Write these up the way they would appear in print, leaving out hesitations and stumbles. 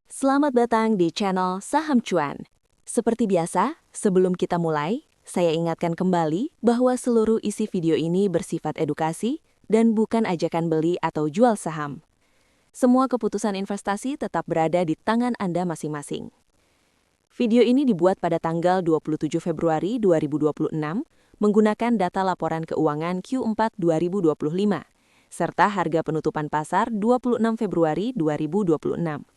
Selamat datang di channel Saham Cuan. Seperti biasa, sebelum kita mulai, saya ingatkan kembali bahwa seluruh isi video ini bersifat edukasi dan bukan ajakan beli atau jual saham. Semua keputusan investasi tetap berada di tangan Anda masing-masing. Video ini dibuat pada tanggal 27 Februari 2026 menggunakan data laporan keuangan Q4 2025 serta harga penutupan pasar 26 Februari 2026.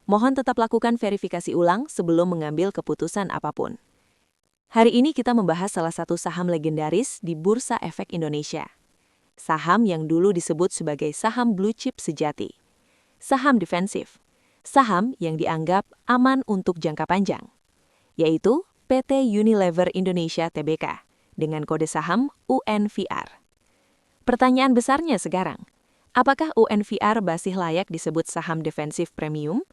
Mohon tetap lakukan verifikasi ulang sebelum mengambil keputusan apapun. Hari ini kita membahas salah satu saham legendaris di Bursa Efek Indonesia. Saham yang dulu disebut sebagai saham blue chip sejati. Saham defensif. Saham yang dianggap aman untuk jangka panjang, yaitu PT Unilever Indonesia Tbk dengan kode saham UNVR. Pertanyaan besarnya sekarang, apakah UNVR masih layak disebut saham defensif premium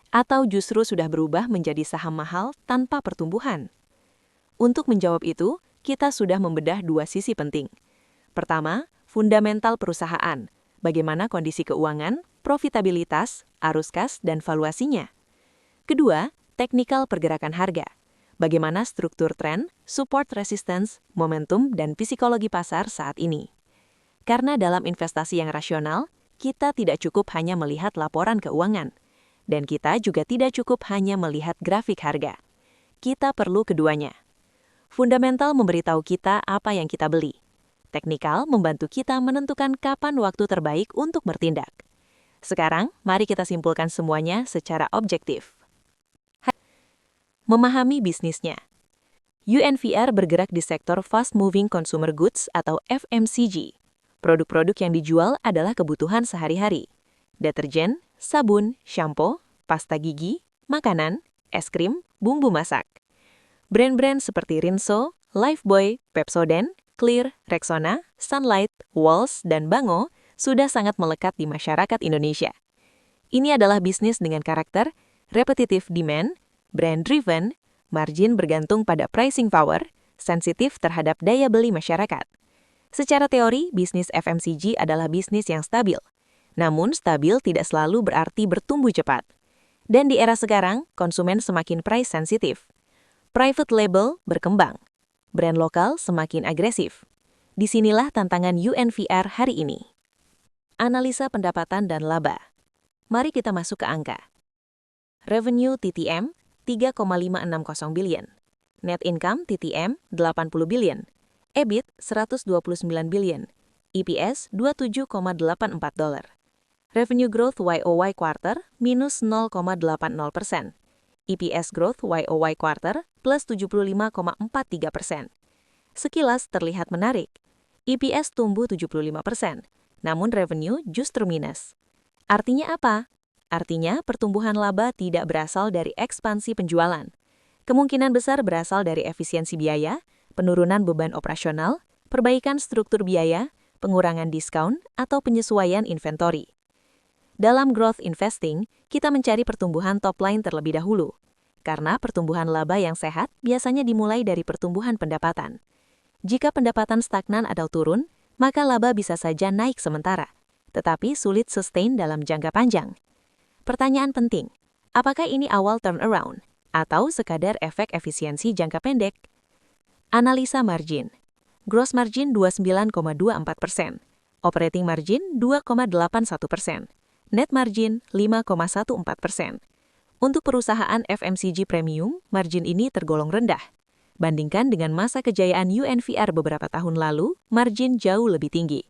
atau justru sudah berubah menjadi saham mahal tanpa pertumbuhan? Untuk menjawab itu, kita sudah membedah dua sisi penting. Pertama, fundamental perusahaan, bagaimana kondisi keuangan, profitabilitas, arus kas, dan valuasinya. Kedua, teknikal pergerakan harga, bagaimana struktur tren, support resistance, momentum, dan psikologi pasar saat ini. Karena dalam investasi yang rasional, kita tidak cukup hanya melihat laporan keuangan, dan kita juga tidak cukup hanya melihat grafik harga. Kita perlu keduanya. Fundamental memberitahu kita apa yang kita beli. Teknikal membantu kita menentukan kapan waktu terbaik untuk bertindak. Sekarang, mari kita simpulkan semuanya secara objektif. Memahami bisnisnya. UNVR bergerak di sektor Fast Moving Consumer Goods atau FMCG. Produk-produk yang dijual adalah kebutuhan sehari-hari. Deterjen, sabun, shampoo, pasta gigi, makanan, es krim, bumbu masak. Brand-brand seperti Rinso, Lifebuoy, Pepsodent, Clear, Rexona, Sunlight, Walls, dan Bango sudah sangat melekat di masyarakat Indonesia. Ini adalah bisnis dengan karakter repetitive demand, brand-driven, margin bergantung pada pricing power, sensitif terhadap daya beli masyarakat. Secara teori, bisnis FMCG adalah bisnis yang stabil. Namun, stabil tidak selalu berarti bertumbuh cepat. Dan di era sekarang, konsumen semakin price sensitif. Private label berkembang. Brand lokal semakin agresif. Disinilah tantangan UNVR hari ini. Analisa pendapatan dan laba. Mari kita masuk ke angka. Revenue TTM 3,560 billion. Net income TTM 80 billion. EBIT 129 billion. EPS 27,84 dolar. Revenue growth YOY quarter minus 0,80%. EPS growth YOY quarter plus 75,43%. Sekilas terlihat menarik. EPS tumbuh 75%, namun revenue justru minus. Artinya apa? Artinya pertumbuhan laba tidak berasal dari ekspansi penjualan. Kemungkinan besar berasal dari efisiensi biaya, penurunan beban operasional, perbaikan struktur biaya, pengurangan diskon, atau penyesuaian inventory. Dalam growth investing, kita mencari pertumbuhan top line terlebih dahulu. Karena pertumbuhan laba yang sehat biasanya dimulai dari pertumbuhan pendapatan. Jika pendapatan stagnan atau turun, maka laba bisa saja naik sementara, tetapi sulit sustain dalam jangka panjang. Pertanyaan penting, apakah ini awal turnaround atau sekadar efek efisiensi jangka pendek? Analisa margin. Gross margin 29,24%, operating margin 2,81%, net margin 5,14%. Untuk perusahaan FMCG premium, margin ini tergolong rendah. Bandingkan dengan masa kejayaan UNVR beberapa tahun lalu, margin jauh lebih tinggi.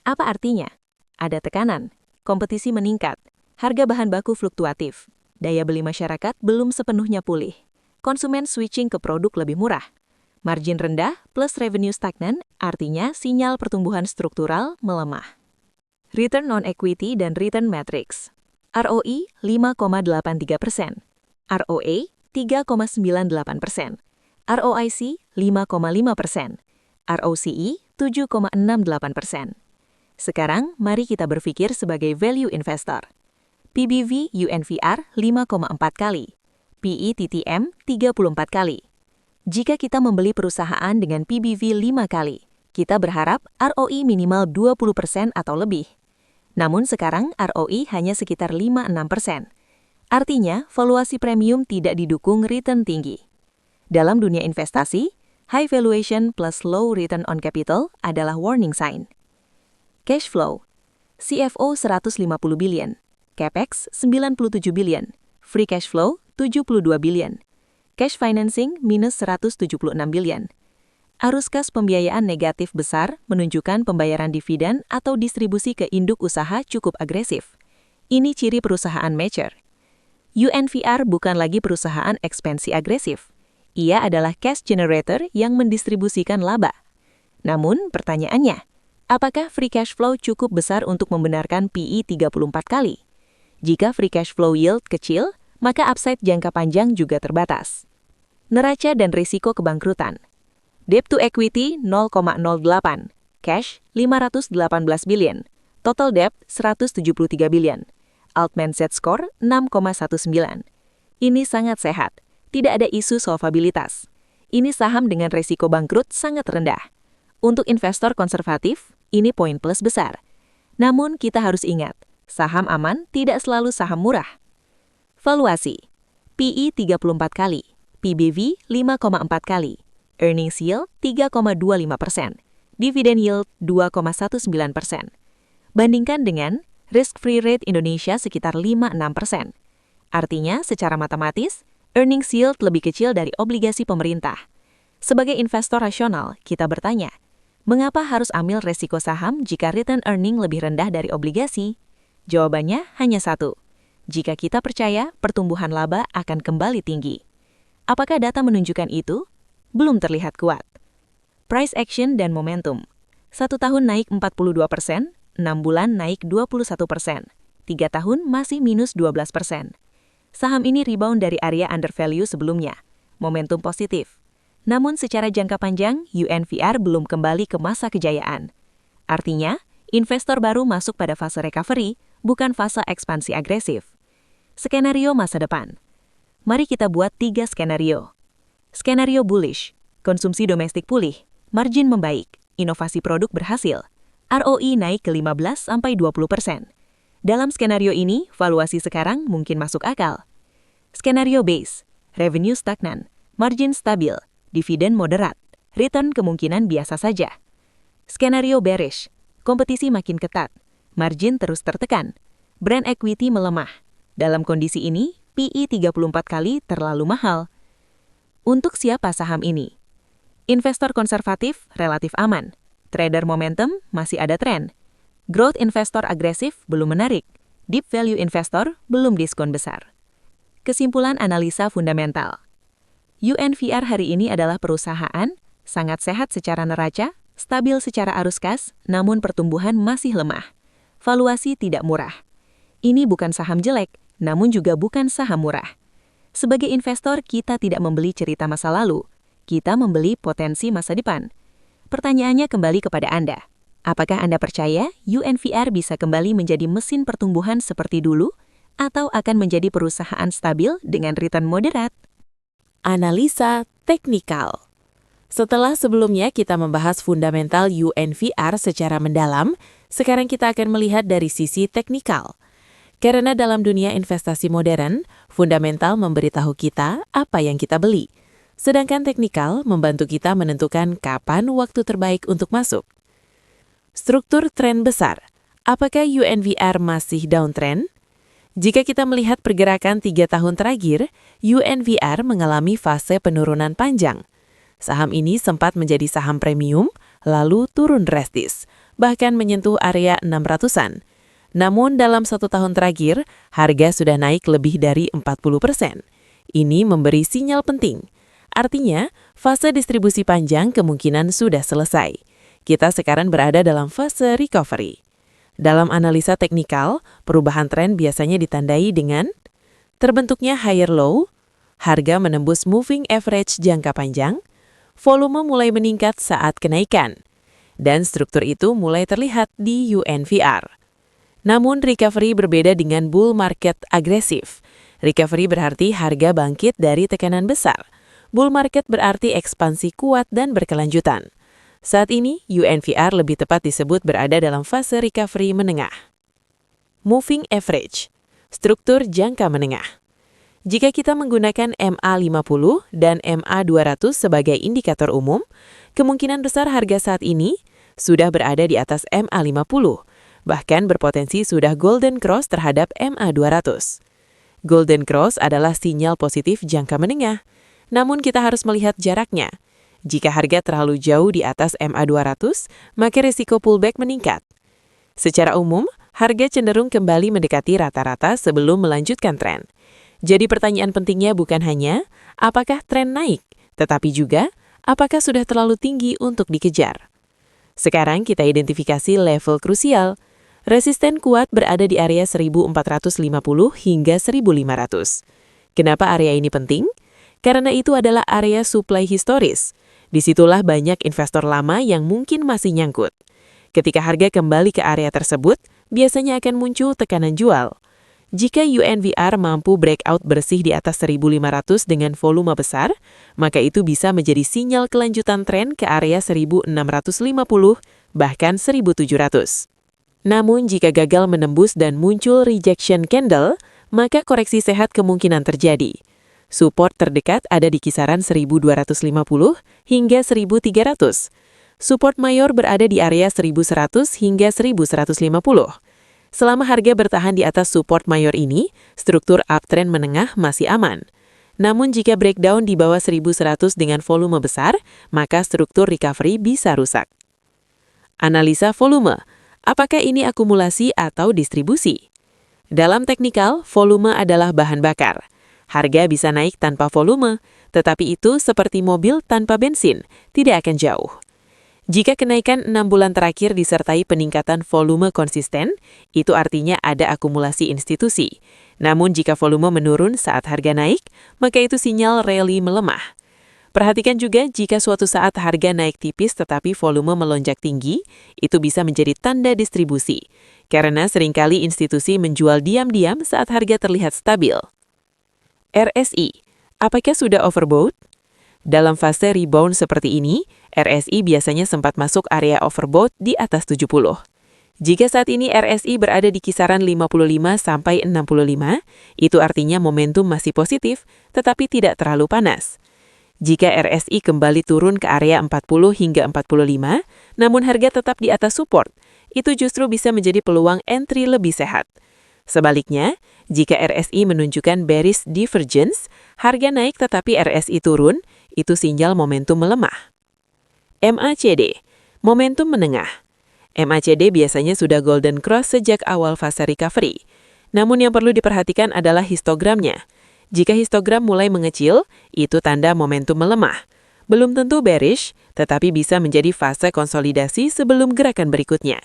Apa artinya? Ada tekanan, kompetisi meningkat, harga bahan baku fluktuatif, daya beli masyarakat belum sepenuhnya pulih, konsumen switching ke produk lebih murah. Margin rendah plus revenue stagnan artinya sinyal pertumbuhan struktural melemah. Return on equity dan return matrix. ROE 5,83%, ROA 3,98%, ROIC 5,5%, ROCE 7,68%. Sekarang, mari kita berpikir sebagai value investor. PBV UNVR 5,4 kali, PE TTM 34 kali. Jika kita membeli perusahaan dengan PBV 5 kali, kita berharap ROI minimal 20% atau lebih. Namun sekarang ROI hanya sekitar 5-6%. Artinya, valuasi premium tidak didukung return tinggi. Dalam dunia investasi, high valuation plus low return on capital adalah warning sign. Cash flow, CFO 150 billion, CapEx 97 billion, free cash flow 72 billion, cash financing minus 176 billion. Arus kas pembiayaan negatif besar menunjukkan pembayaran dividen atau distribusi ke induk usaha cukup agresif. Ini ciri perusahaan mature. UNVR bukan lagi perusahaan ekspansi agresif. Ia adalah cash generator yang mendistribusikan laba. Namun, pertanyaannya, apakah free cash flow cukup besar untuk membenarkan PE 34 kali? Jika free cash flow yield kecil, maka upside jangka panjang juga terbatas. Neraca dan risiko kebangkrutan. Debt to equity 0,08, cash 518 billion, total debt 173 billion. Altman Z-score 6,19. Ini sangat sehat, tidak ada isu solvabilitas. Ini saham dengan resiko bangkrut sangat rendah. Untuk investor konservatif, ini poin plus besar. Namun kita harus ingat, saham aman tidak selalu saham murah. Valuasi, PE 34 kali, PBV 5,4 kali, earnings yield 3,25%, dividend yield 2,19%. Bandingkan dengan risk-free rate Indonesia sekitar 5-6%. Artinya, secara matematis, earnings yield lebih kecil dari obligasi pemerintah. Sebagai investor rasional, kita bertanya, mengapa harus ambil resiko saham jika return earning lebih rendah dari obligasi? Jawabannya hanya satu. Jika kita percaya pertumbuhan laba akan kembali tinggi. Apakah data menunjukkan itu? Belum terlihat kuat. Price action dan momentum. 1 tahun naik 42%, 6 bulan naik 21%, 3 tahun masih minus 12%. Saham ini rebound dari area undervalue sebelumnya, momentum positif. Namun secara jangka panjang, UNVR belum kembali ke masa kejayaan. Artinya, investor baru masuk pada fase recovery, bukan fase ekspansi agresif. Skenario masa depan. Mari kita buat 3 skenario. Skenario bullish, konsumsi domestik pulih, margin membaik, inovasi produk berhasil. ROI naik ke 15-20%. Dalam skenario ini, valuasi sekarang mungkin masuk akal. Skenario base, revenue stagnan, margin stabil, dividen moderat, return kemungkinan biasa saja. Skenario bearish, kompetisi makin ketat, margin terus tertekan, brand equity melemah. Dalam kondisi ini, PE 34 kali terlalu mahal. Untuk siapa saham ini? Investor konservatif relatif aman. Trader momentum masih ada tren. Growth investor agresif belum menarik. Deep value investor belum diskon besar. Kesimpulan analisa fundamental. UNVR hari ini adalah perusahaan sangat sehat secara neraca, stabil secara arus kas, namun pertumbuhan masih lemah. Valuasi tidak murah. Ini bukan saham jelek, namun juga bukan saham murah. Sebagai investor, kita tidak membeli cerita masa lalu. Kita membeli potensi masa depan. Pertanyaannya kembali kepada Anda. Apakah Anda percaya UNVR bisa kembali menjadi mesin pertumbuhan seperti dulu, atau akan menjadi perusahaan stabil dengan return moderat? Analisa teknikal. Setelah sebelumnya kita membahas fundamental UNVR secara mendalam, sekarang kita akan melihat dari sisi teknikal. Karena dalam dunia investasi modern, fundamental memberitahu kita apa yang kita beli. Sedangkan teknikal membantu kita menentukan kapan waktu terbaik untuk masuk. Struktur tren besar. Apakah UNVR masih downtrend? Jika kita melihat pergerakan 3 tahun terakhir, UNVR mengalami fase penurunan panjang. Saham ini sempat menjadi saham premium, lalu turun drastis, bahkan menyentuh area 600-an. Namun dalam 1 tahun terakhir, harga sudah naik lebih dari 40%. Ini memberi sinyal penting. Artinya, fase distribusi panjang kemungkinan sudah selesai. Kita sekarang berada dalam fase recovery. Dalam analisa teknikal, perubahan tren biasanya ditandai dengan terbentuknya higher low, harga menembus moving average jangka panjang, volume mulai meningkat saat kenaikan, dan struktur itu mulai terlihat di UNVR. Namun, recovery berbeda dengan bull market agresif. Recovery berarti harga bangkit dari tekanan besar. Bull market berarti ekspansi kuat dan berkelanjutan. Saat ini, UNVR lebih tepat disebut berada dalam fase recovery menengah. Moving average, struktur jangka menengah. Jika kita menggunakan MA50 dan MA200 sebagai indikator umum, kemungkinan besar harga saat ini sudah berada di atas MA50, bahkan berpotensi sudah golden cross terhadap MA200. Golden cross adalah sinyal positif jangka menengah, namun kita harus melihat jaraknya. Jika harga terlalu jauh di atas MA200, maka risiko pullback meningkat. Secara umum, harga cenderung kembali mendekati rata-rata sebelum melanjutkan tren. Jadi pertanyaan pentingnya bukan hanya apakah tren naik, tetapi juga apakah sudah terlalu tinggi untuk dikejar. Sekarang kita identifikasi level krusial. Resisten kuat berada di area 1450 hingga 1500. Kenapa area ini penting? Karena itu adalah area supply historis. Disitulah banyak investor lama yang mungkin masih nyangkut. Ketika harga kembali ke area tersebut, biasanya akan muncul tekanan jual. Jika UNVR mampu breakout bersih di atas 1500 dengan volume besar, maka itu bisa menjadi sinyal kelanjutan tren ke area 1650, bahkan 1700. Namun jika gagal menembus dan muncul rejection candle, maka koreksi sehat kemungkinan terjadi. Support terdekat ada di kisaran 1250 hingga 1300. Support mayor berada di area 1100 hingga 1150. Selama harga bertahan di atas support mayor ini, struktur uptrend menengah masih aman. Namun jika breakdown di bawah 1100 dengan volume besar, maka struktur recovery bisa rusak. Analisa volume. Apakah ini akumulasi atau distribusi? Dalam teknikal, volume adalah bahan bakar. Harga bisa naik tanpa volume, tetapi itu seperti mobil tanpa bensin, tidak akan jauh. Jika kenaikan 6 bulan terakhir disertai peningkatan volume konsisten, itu artinya ada akumulasi institusi. Namun jika volume menurun saat harga naik, maka itu sinyal rally melemah. Perhatikan juga jika suatu saat harga naik tipis tetapi volume melonjak tinggi, itu bisa menjadi tanda distribusi, karena seringkali institusi menjual diam-diam saat harga terlihat stabil. RSI, apakah sudah overbought? Dalam fase rebound seperti ini, RSI biasanya sempat masuk area overbought di atas 70. Jika saat ini RSI berada di kisaran 55-65, itu artinya momentum masih positif, tetapi tidak terlalu panas. Jika RSI kembali turun ke area 40 hingga 45, namun harga tetap di atas support, itu justru bisa menjadi peluang entry lebih sehat. Sebaliknya, jika RSI menunjukkan bearish divergence, harga naik tetapi RSI turun, itu sinyal momentum melemah. MACD, momentum menengah. MACD biasanya sudah golden cross sejak awal fase recovery. Namun yang perlu diperhatikan adalah histogramnya. Jika histogram mulai mengecil, itu tanda momentum melemah. Belum tentu bearish, tetapi bisa menjadi fase konsolidasi sebelum gerakan berikutnya.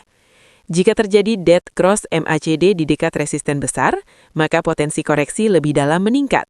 Jika terjadi dead cross MACD di dekat resisten besar, maka potensi koreksi lebih dalam meningkat.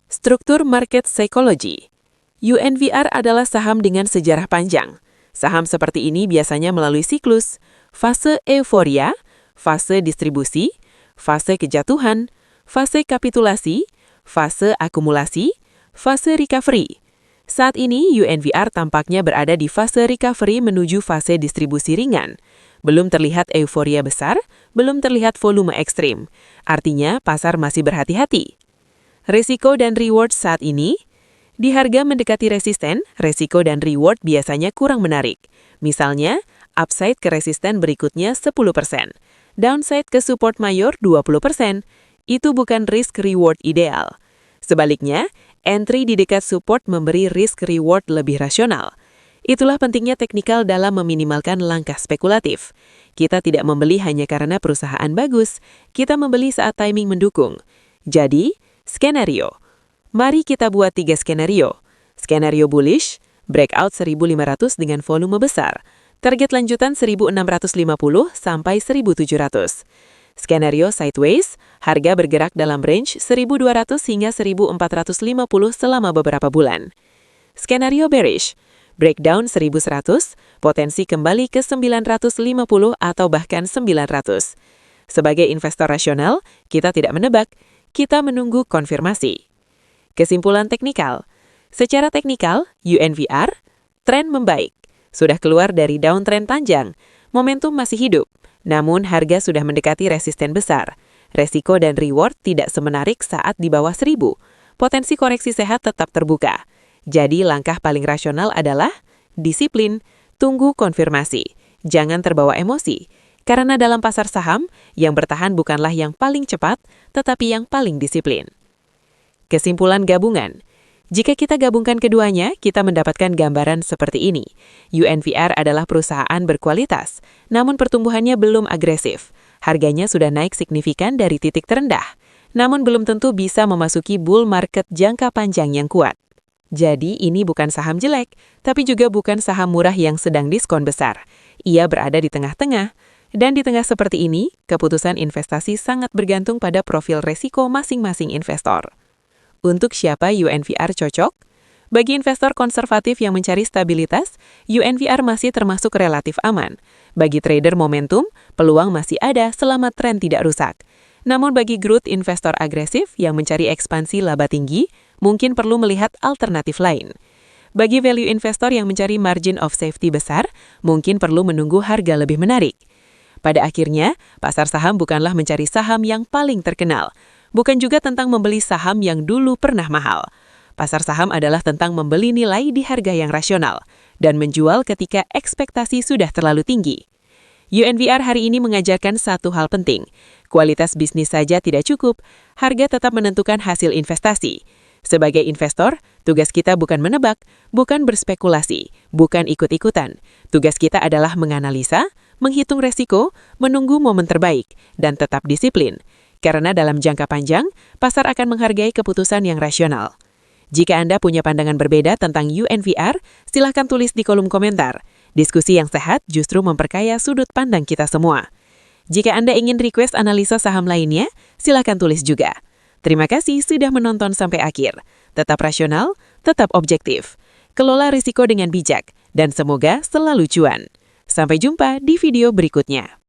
Struktur market psychology. UNVR adalah saham dengan sejarah panjang. Saham seperti ini biasanya melalui siklus, fase euforia, fase distribusi, fase kejatuhan, fase kapitulasi, fase akumulasi, fase recovery. Saat ini, UNVR tampaknya berada di fase recovery menuju fase distribusi ringan. Belum terlihat euforia besar, belum terlihat volume ekstrim. Artinya, pasar masih berhati-hati. Risiko dan reward saat ini, di harga mendekati resisten, risiko dan reward biasanya kurang menarik. Misalnya, upside ke resisten berikutnya 10%, downside ke support mayor 20%. Itu bukan risk-reward ideal. Sebaliknya, entry di dekat support memberi risk-reward lebih rasional. Itulah pentingnya teknikal dalam meminimalkan langkah spekulatif. Kita tidak membeli hanya karena perusahaan bagus, kita membeli saat timing mendukung. Jadi, skenario. Mari kita buat 3 skenario. Skenario bullish, breakout 1500 dengan volume besar. Target lanjutan 1650 sampai 1700. Skenario sideways, harga bergerak dalam range 1200 hingga 1450 selama beberapa bulan. Skenario bearish, breakdown 1100, potensi kembali ke 950 atau bahkan 900. Sebagai investor rasional, kita tidak menebak, kita menunggu konfirmasi. Kesimpulan teknikal. Secara teknikal, UNVR, tren membaik. Sudah keluar dari downtrend panjang, momentum masih hidup. Namun harga sudah mendekati resisten besar. Resiko dan reward tidak semenarik saat di bawah 1000. Potensi koreksi sehat tetap terbuka. Jadi langkah paling rasional adalah disiplin, tunggu konfirmasi, jangan terbawa emosi. Karena dalam pasar saham, yang bertahan bukanlah yang paling cepat, tetapi yang paling disiplin. Kesimpulan gabungan. Jika kita gabungkan keduanya, kita mendapatkan gambaran seperti ini. UNVR adalah perusahaan berkualitas, namun pertumbuhannya belum agresif. Harganya sudah naik signifikan dari titik terendah, namun belum tentu bisa memasuki bull market jangka panjang yang kuat. Jadi ini bukan saham jelek, tapi juga bukan saham murah yang sedang diskon besar. Ia berada di tengah-tengah. Dan di tengah seperti ini, keputusan investasi sangat bergantung pada profil resiko masing-masing investor. Untuk siapa UNVR cocok? Bagi investor konservatif yang mencari stabilitas, UNVR masih termasuk relatif aman. Bagi trader momentum, peluang masih ada selama tren tidak rusak. Namun bagi growth investor agresif yang mencari ekspansi laba tinggi, mungkin perlu melihat alternatif lain. Bagi value investor yang mencari margin of safety besar, mungkin perlu menunggu harga lebih menarik. Pada akhirnya, pasar saham bukanlah mencari saham yang paling terkenal. Bukan juga tentang membeli saham yang dulu pernah mahal. Pasar saham adalah tentang membeli nilai di harga yang rasional dan menjual ketika ekspektasi sudah terlalu tinggi. UNVR hari ini mengajarkan satu hal penting. Kualitas bisnis saja tidak cukup, harga tetap menentukan hasil investasi. Sebagai investor, tugas kita bukan menebak, bukan berspekulasi, bukan ikut-ikutan. Tugas kita adalah menganalisa, menghitung resiko, menunggu momen terbaik, dan tetap disiplin. Karena dalam jangka panjang, pasar akan menghargai keputusan yang rasional. Jika Anda punya pandangan berbeda tentang UNVR, silahkan tulis di kolom komentar. Diskusi yang sehat justru memperkaya sudut pandang kita semua. Jika Anda ingin request analisa saham lainnya, silahkan tulis juga. Terima kasih sudah menonton sampai akhir. Tetap rasional, tetap objektif. Kelola risiko dengan bijak, dan semoga selalu cuan. Sampai jumpa di video berikutnya.